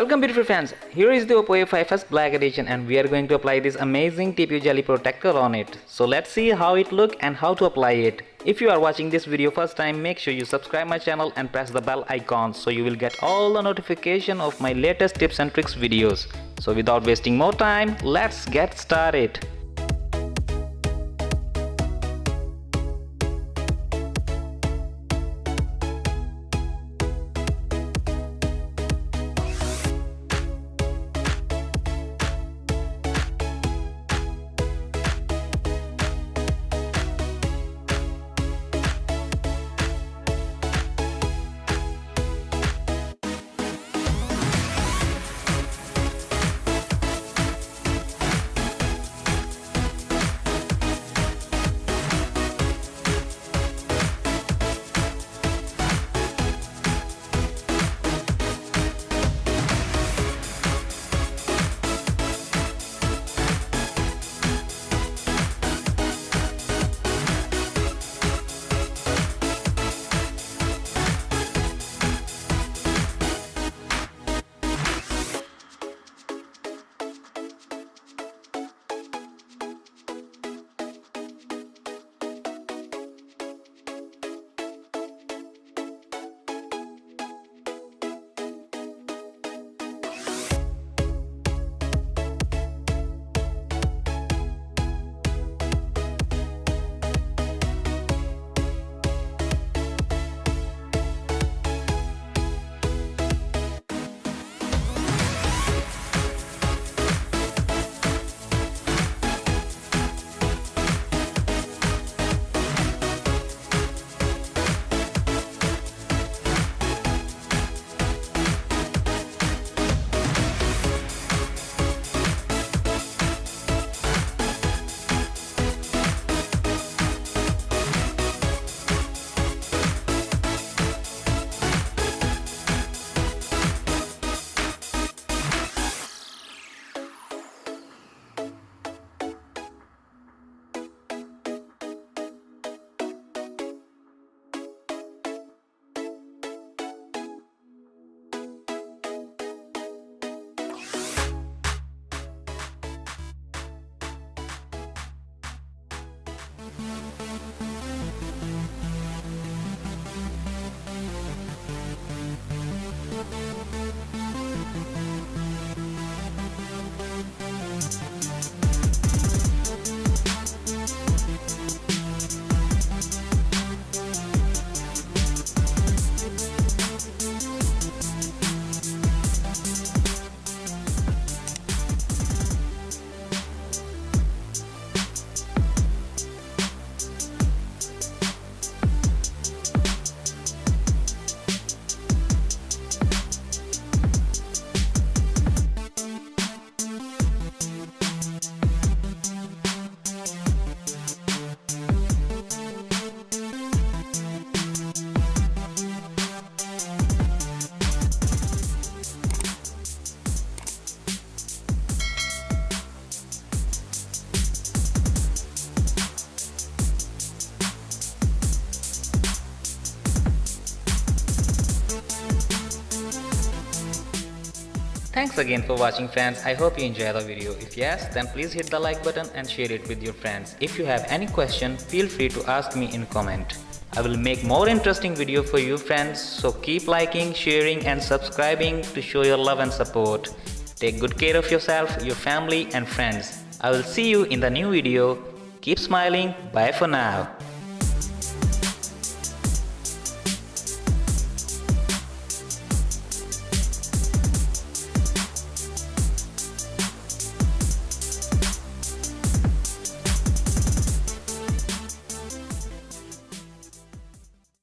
Welcome beautiful fans, here is the Oppo A5s Black Edition and we are going to apply this amazing TPU jelly protector on it. So let's see how it looks and how to apply it. If you are watching this video first time, make sure you subscribe my channel and press the bell icon so you will get all the notification of my latest tips and tricks videos. So without wasting more time, let's get started. Thanks again for watching fans. I hope you enjoyed the video. If yes, then please hit the like button and share it with your friends. If you have any question, feel free to ask me in comment. I will make more interesting video for you friends, so keep liking, sharing and subscribing to show your love and support. Take good care of yourself, your family and friends. I will see you in the new video. Keep smiling. Bye for now.